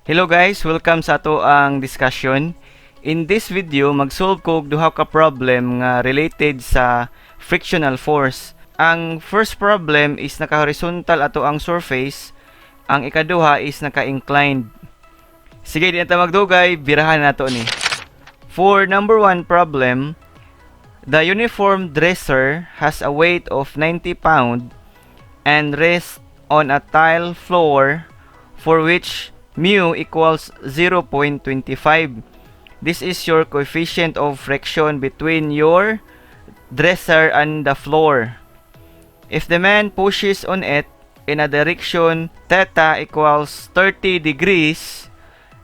Hello guys, welcome sa ato ang discussion. In this video, mag-solve ko og duha ka problem nga related sa frictional force. Ang first problem is naka-horizontal ato ang surface, ang ikaduha is naka-inclined. Sige, di na magdugay, birahan nato ni. For number 1 problem, the uniform dresser has a weight of 90 pound and rests on a tile floor for which mu equals 0.25. This is your coefficient of friction between your dresser and the floor. If the man pushes on it in a direction theta equals 30 degrees,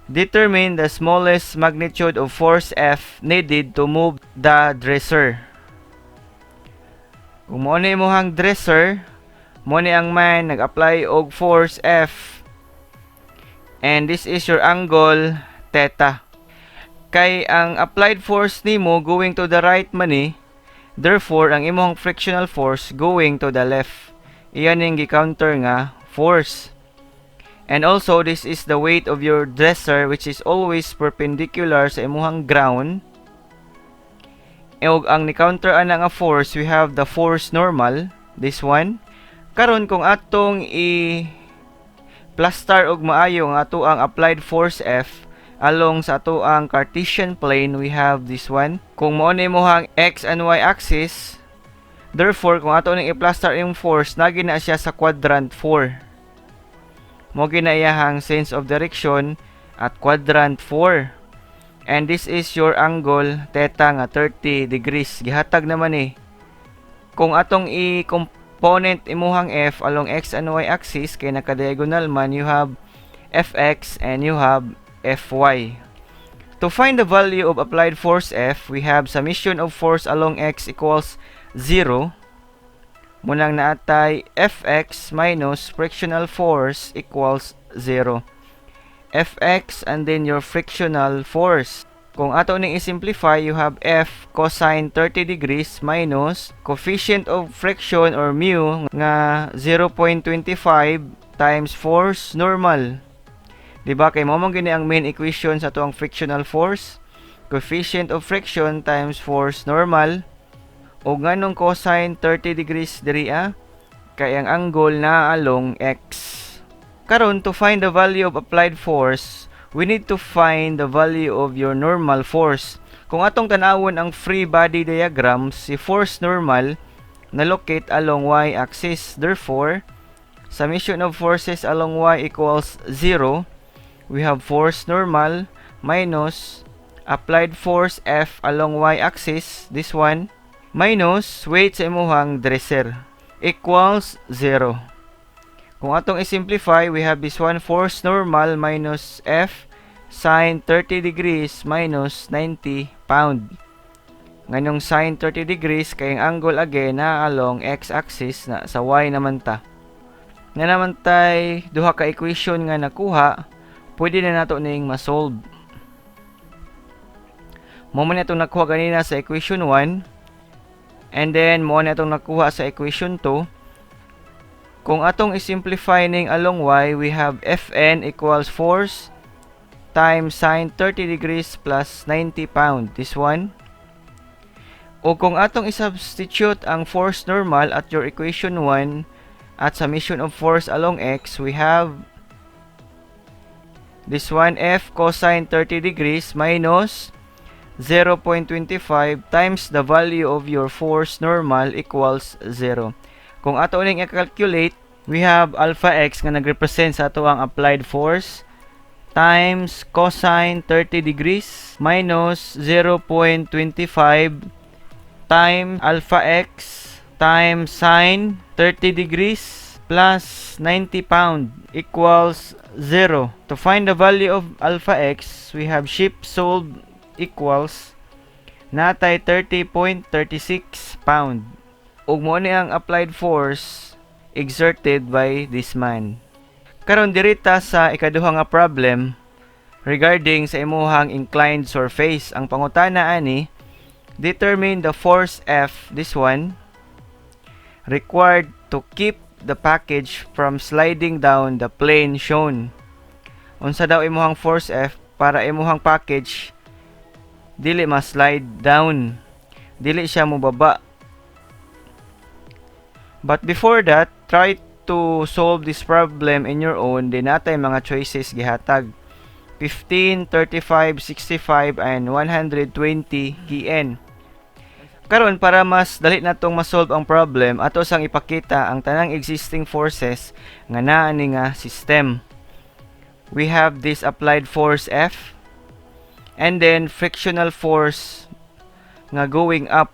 determine the smallest magnitude of force F needed to move the dresser. Kung mo ni imong dresser, mo ni ang man nag-apply og force F. And this is your angle theta. Kay ang applied force nimo going to the right man ni, therefore ang imong frictional force going to the left. Iyan yung gi-counter nga force. And also this is the weight of your dresser which is always perpendicular sa imong ground. Og ang ni-counter ana nga force, we have the force normal, this one. Karon kung atong plaster og maayo nga ato ang applied force F along sa ato ang Cartesian plane, we have this one. Kung mao ni imong x and y axis, therefore kung ato ning i-plaster yung force, nagi na siya sa quadrant 4. Mo gina iyahang sense of direction at quadrant 4. And this is your angle theta nga 30 degrees. Gihatag naman kung atong component imuhang F along x and y axis kay naka-diagonal man, you have Fx and you have Fy. To find the value of applied force F, we have summation of force along x equals 0. Munang naatay Fx minus frictional force equals 0. Fx and then your frictional force. Kung ato ning i-simplify, you have F cosine 30 degrees minus coefficient of friction or mu nga 0.25 times force normal. Diba? Kay mo gini ang main equation sa tuang frictional force. Coefficient of friction times force normal. O nganong cosine 30 degrees diri kay ang angle na along x. Karon, to find the value of applied force, we need to find the value of your normal force. Kung atong tanawon ang free body diagram, si force normal na-locate along y-axis. Therefore, summation of forces along y equals 0. We have force normal minus applied force F along y-axis, this one, minus weight sa imuhang dresser equals 0. Kung atong i-simplify, we have this one, force normal minus F sine 30 degrees minus 90 pound. Ngayong sine 30 degrees kay ang angle again na along x-axis na sa y naman ta. Na naman tay duha ka equation nga nakuha, pwede na nato ning ma-solve. Mo man itong nakuha ganina sa equation 1, and then mo na itong nakuha sa equation 2. Kung atong i-simplify ning along y, we have Fn equals force times sine 30 degrees plus 90 pound. This one. O kung atong i-substitute ang force normal at your equation 1 at summation of force along x, we have this one, F cosine 30 degrees minus 0.25 times the value of your force normal equals 0. Kung ato ning i-calculate, we have alpha x nga nagrepresent sa ato ang applied force times cosine 30 degrees minus 0.25 times alpha x times sine 30 degrees plus 90 pound equals 0. To find the value of alpha x, we have shift solved equals natay 30.36 pound. Ug mo ni ang applied force exerted by this man. Karon dirita sa ikaduha nga problem regarding sa imuhang inclined surface. Ang pangutana ani, determine the force F, this one, required to keep the package from sliding down the plane shown. unsa daw imuhang force F para imuhang package dili ma-slide down, dili siya mobaba. But before that, try to solve this problem in your own. Di natay mga choices gihatag. 15, 35, 65, and 120 kn. Karon para mas dali natong ma-solve ang problem, ato sang ipakita ang tanang existing forces nga naa ni nga system. We have this applied force F, and then frictional force nga going up.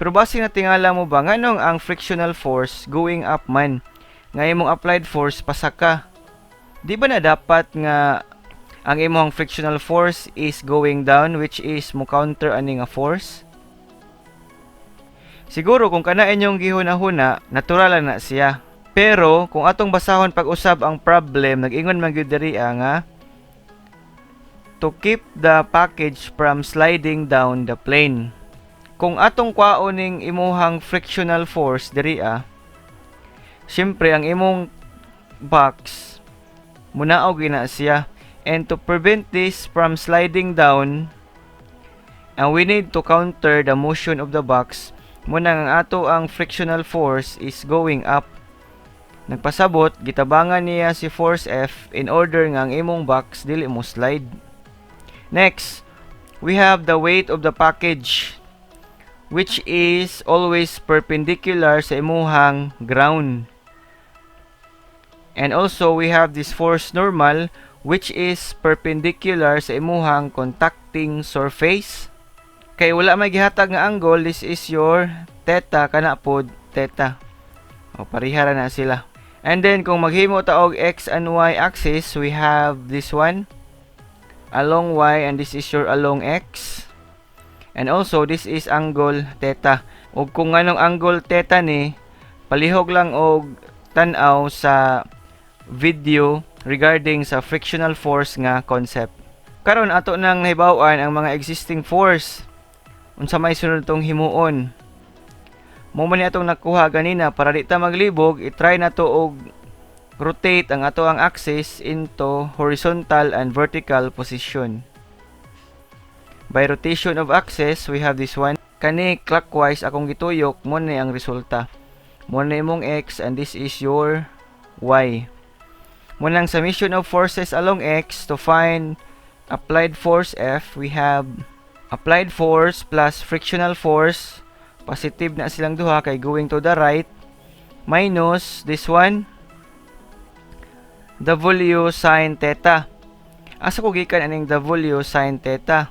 Pero base na tingala mo ba nganong ang frictional force going up man nga imong applied force pasaka? Di ba na dapat nga ang imong frictional force is going down, which is mo counter ani nga force? Siguro kung kana inyong gihuna-huna, natural na siya. Pero kung atong basahon pag-usab ang problem, nag-ingon man gyud diri nga to keep the package from sliding down the plane. Kung atong kwaoning imuhang frictional force diri syempre ang imong box munaog gina siya, and to prevent this from sliding down, and we need to counter the motion of the box, muna ang ato ang frictional force is going up. Nagpasabot gitabangan niya si force F in order nga ang imong box dili mo slide. Next, we have the weight of the package, which is always perpendicular sa imuhang ground. And also, we have this force normal, which is perpendicular sa imuhang contacting surface. Kay wala may gihatag nga angle, this is your theta, kana pod theta. O, parihara na sila. And then, kung maghimo ta og x and y axis, we have this one, along y, and this is your along x. And also, this is angle theta. O kung anong angle theta ni, palihog lang og tan-aw sa video regarding sa frictional force nga concept. Karon ato nang nahibaw-an ang mga existing force. Unsa may sunod tong himuon? Mo man ni atong nakuha ganina para di ta maglibog, i-try na to og rotate ang ato ang axis into horizontal and vertical position. By rotation of axis, we have this one. Kani clockwise akong gituyok, mo ni ang resulta. Mo ni imong x and this is your y. Mo nang summation of forces along x to find applied force F, we have applied force plus frictional force. Positive na silang duha kay going to the right, minus this one, W sin theta. Asa ko gikan aning W sin theta?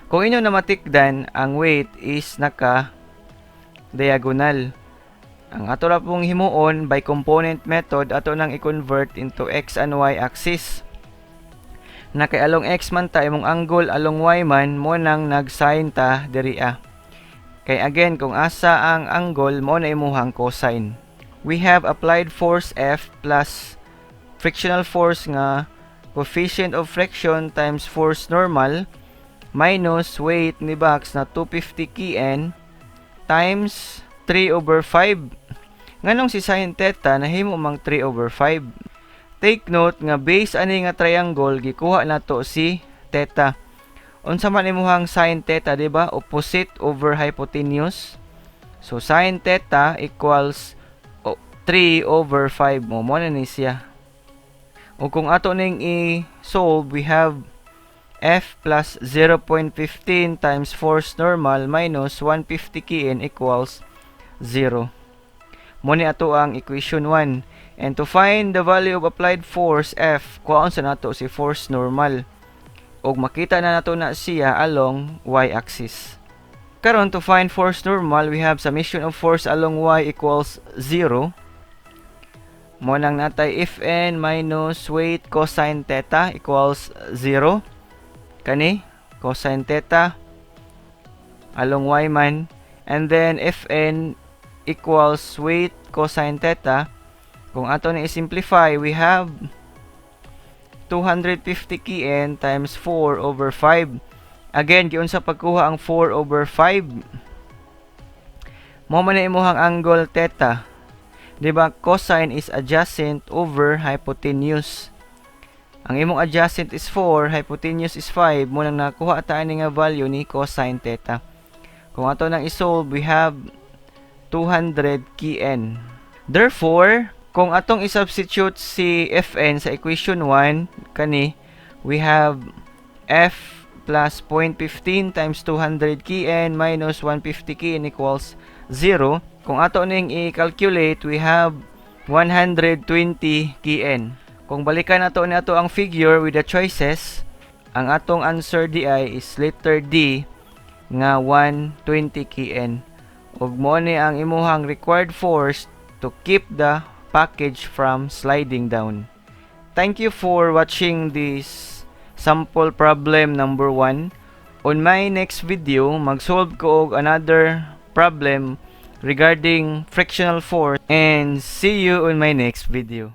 Kung inyo na matikdan, ang weight is naka diagonal. Ang ato ra pong himuon by component method, ato nang i-convert into x and y axis. Na kay along x man ta, imong angle along y man, mo nang nag-sin ta diri Kay again, kung asa ang angle, mo na imuhang cosine. We have applied force F plus frictional force nga coefficient of friction times force normal minus weight ni box na 250 kN times 3/5. Nganong si sin theta nahimo mang 3/5. Take note nga base ani nga triangle gikuha nato si theta. Unsa man imuhang sin theta, di ba? Opposite over hypotenuse. So sin theta equals 3/5 mo na ni siya. O kung ato ning i-solve, we have F plus 0.15 times force normal minus 150 kN equals 0. Mo ni ato ang equation 1. And to find the value of applied force F, kuhaon sa nato si force normal. Og makita na nato na siya along y-axis. Karon to find force normal, we have summation of force along y equals 0. Mo nang natay Fn minus weight cosine theta equals 0. Kani cosine theta along y man, and then Fn equals weight cosine theta. Kung ato ni i-simplify, we have 250 kN times 4/5. Again, giun sa pagkuha ang 4/5. Mo man na imuhang angle theta. Diba, cosine is adjacent over hypotenuse. Ang imong adjacent is 4, hypotenuse is 5, mo nang nakuha ta ani nga value ni cosine theta. Kung ato nang isolve, we have 200 kn. Therefore, kung atong isubstitute si Fn sa equation 1, kani, we have F plus 0.15 times 200 kn minus 150 kn equals 0. Kung ato ning i-calculate, we have 120 kn. Kung balikan nato ni ato ang figure with the choices, ang atong answer di is letter D nga 120 kn. Ug mo ni ang imuhang required force to keep the package from sliding down. Thank you for watching this sample problem number 1. On my next video, mag-solve ko og another problem regarding frictional force, and see you on my next video.